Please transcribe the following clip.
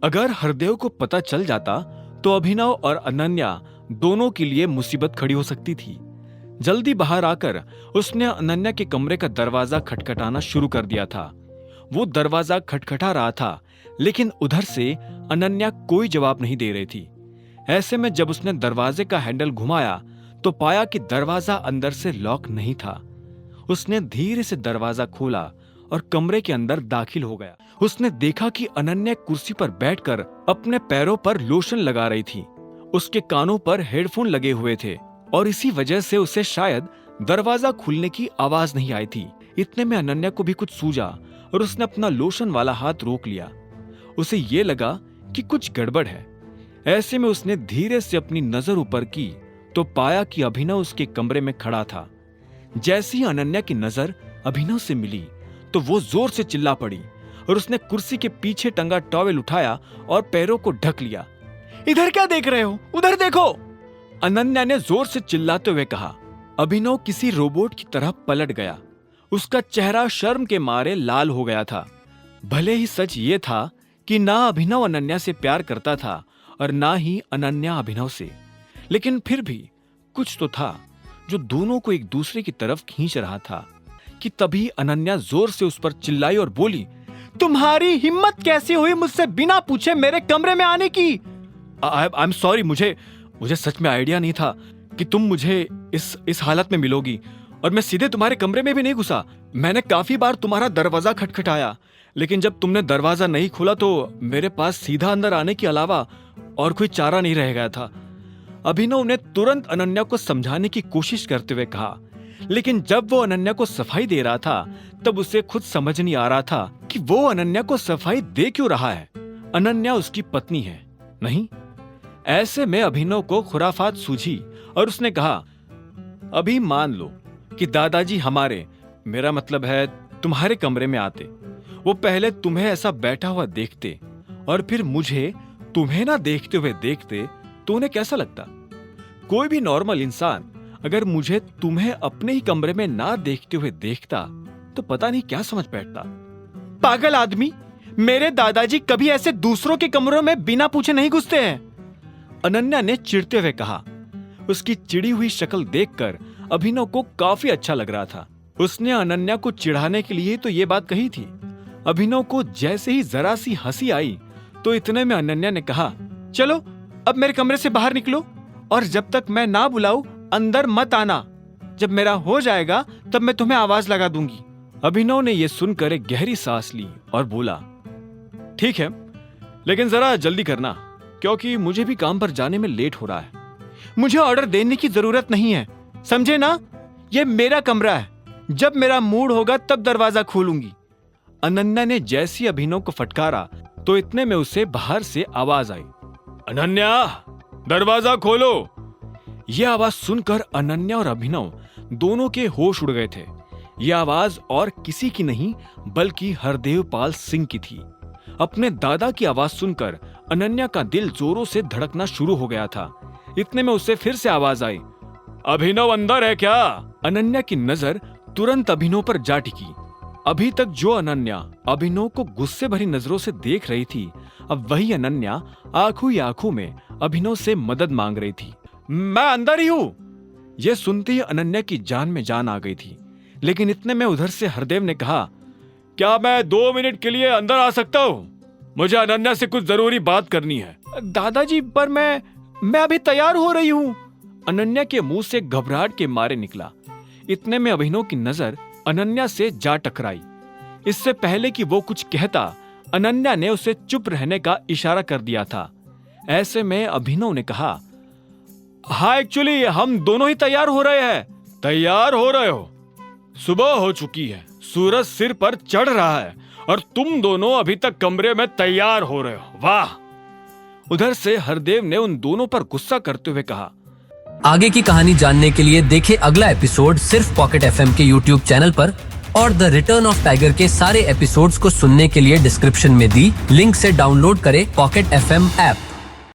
अगर हरदेव को पता चल जाता तो अभिनव और अनन्या दोनों के लिए मुसीबत खड़ी हो सकती थी। जल्दी बाहर आकर उसने अनन्या के कमरे का दरवाजा खटखटाना शुरू कर दिया था। वो दरवाजा खटखटा रहा था, लेकिन उधर से अनन्या कोई जवाब नहीं दे रही थी। ऐसे में जब उसने दरवाजे का हैंडल घुमाया तो पाया कि दरवाजा अंदर से लॉक नहीं था। उसने धीरे से दरवाजा खोला और कमरे के अंदर दाखिल हो गया। उसने देखा कि अनन्या कुर्सी पर बैठकर अपने पैरों पर लोशन लगा रही थी। उसके कानों पर हेडफोन लगे हुए थे और इसी वजह से उसे शायद दरवाजा खुलने की आवाज नहीं आई थी। इतने में अनन्या को भी कुछ सूझा और उसने अपना लोशन वाला हाथ रोक लिया। उसे ये लगा कि कुछ गड़बड़ है। ऐसे में उसने धीरे से अपनी नजर ऊपर की तो पाया कि अभिनव उसके कमरे में खड़ा था। जैसे ही अनन्या की नजर अभिनव से मिली तो वो जोर से चिल्ला पड़ी और उसने कुर्सी के पीछे टंगा टॉवेल उठाया और पैरों को ढक लिया। इधर क्या देख रहे हो? उधर देखो! अनन्या ने जोर से चिल्लाते हुए कहा। अभिनव किसी रोबोट की तरह पलट गया। उसका चेहरा शर्म के मारे लाल हो गया था। भले ही सच ये था कि ना अभिनव अनन्या से प्यार करता था और ना ही अनन्या अभिनव से, लेकिन फिर भी कुछ तो था जो दोनों को एक दूसरे की तरफ खींच रहा था कि तभी अनन्या जोर से उस पर चिल्लाई और बोली, तुम्हारी हिम्मत कैसे हुई मुझसे बिना पूछे मेरे कमरे में आने की? आई एम सॉरी, मुझे सच में आइडिया नहीं था कि तुम मुझे इस हालत में मिलोगी और मैं सीधे तुम्हारे कमरे में भी नहीं घुसा। मैंने काफी बार तुम्हारा दरवाजा खटखटाया, लेकिन जब तुमने दरवाजा नहीं खोला तो मेरे पास सीधा अंदर आने के अलावा और कोई चारा नहीं रह गया था। अभिनव ने तुरंत अनन्या को समझाने की कोशिश करते हुए कहा, लेकिन जब वो अनन्या को सफाई दे रहा था तब उसे खुद समझ नहीं आ रहा था कि वो अनन्या को सफाई दे क्यों रहा है। अनन्या उसकी पत्नी है, नहीं? ऐसे में अभिनव को खुराफात सूझी और उसने कहा, अभी मान लो कि दादाजी हमारे, मेरा मतलब है तुम्हारे कमरे में आते, वो पहले तुम्हें ऐसा बैठा हुआ देखते और फिर मुझे तुम्हें ना देखते हुए देखते तो उन्हें कैसा लगता? कोई भी नॉर्मल इंसान अगर मुझे तुम्हें अपने ही कमरे में ना देखते हुए देखता तो पता नहीं क्या समझ बैठता। पागल आदमी, मेरे दादाजी कभी ऐसे दूसरों के कमरों में बिना पूछे नहीं घुसते हैं, अनन्या ने चिढ़ते हुए कहा। उसकी चिड़ी हुई शक्ल देखकर अभिनव को काफी अच्छा लग रहा था। उसने अनन्या को चिढ़ाने के लिए तो ये बात कही थी। अभिनव को जैसे ही जरा सी हंसी आई तो इतने में अनन्या ने कहा, चलो अब मेरे कमरे से बाहर निकलो और जब तक मैं ना बुलाऊं अंदर मत आना। जब मेरा हो जाएगा तब मैं तुम्हें आवाज लगा दूंगी। अभिनव ने यह सुनकर एक गहरी सांस ली और बोला, ठीक है, लेकिन जरा जल्दी करना क्योंकि मुझे भी काम पर जाने में लेट हो रहा है। मुझे ऑर्डर देने की जरूरत नहीं है, समझे ना? यह मेरा कमरा है, जब मेरा मूड होगा तब दरवाजा खोलूंगी। अनन्या ने जैसी अभिनव को फटकारा तो इतने में उसे बाहर से आवाज आई, अनन्या दरवाजा खोलो। यह आवाज सुनकर अनन्या और अभिनव दोनों के होश उड़ गए थे। यह आवाज और किसी की नहीं बल्कि हरदेव पाल सिंह की थी। अपने दादा की आवाज सुनकर अनन्या का दिल जोरों से धड़कना शुरू हो गया था। इतने में उसे फिर से आवाज आई, अभिनव अंदर है क्या? अनन्या की नजर तुरंत अभिनव पर जा टिकी। अभी तक जो अनन्या अभिनव को गुस्से भरी नजरों से देख रही थी, अब वही अनन्या आंखों ही आंखों में अभिनव से मदद मांग रही थी। मैं अंदर ही हूं। यह सुनते ही अनन्या की जान में जान आ गई थी, लेकिन इतने में उधर से हरदेव ने कहा, क्या मैं 2 मिनट के लिए अंदर आ सकता हूं? मुझे अनन्या से कुछ जरूरी बात करनी है। दादाजी, पर मैं अभी तैयार हो रही हूं। अनन्या के मुंह से घबराहट के मारे निकला। इतने में अभिनव की नजर अनन्या से जा टकराई। इससे पहले कि वो कुछ कहता, अनन्या ने उसे चुप रहने का इशारा कर दिया था। ऐसे में अभिनव ने कहा, हाँ एक्चुअली हम दोनों ही तैयार हो रहे हैं। तैयार हो रहे हो? सुबह हो चुकी है, सूरज सिर पर चढ़ रहा है और तुम दोनों अभी तक कमरे में तैयार हो रहे हो। वाह! उधर से हरदेव ने उन दोनों पर गुस्सा करते हुए कहा, आगे की कहानी जानने के लिए देखें अगला एपिसोड सिर्फ पॉकेट एफएम के यूट्यूब चैनल पर और द रिटर्न ऑफ टाइगर के सारे एपिसोड्स को सुनने के लिए डिस्क्रिप्शन में दी लिंक से डाउनलोड करें पॉकेट एफएम ऐप।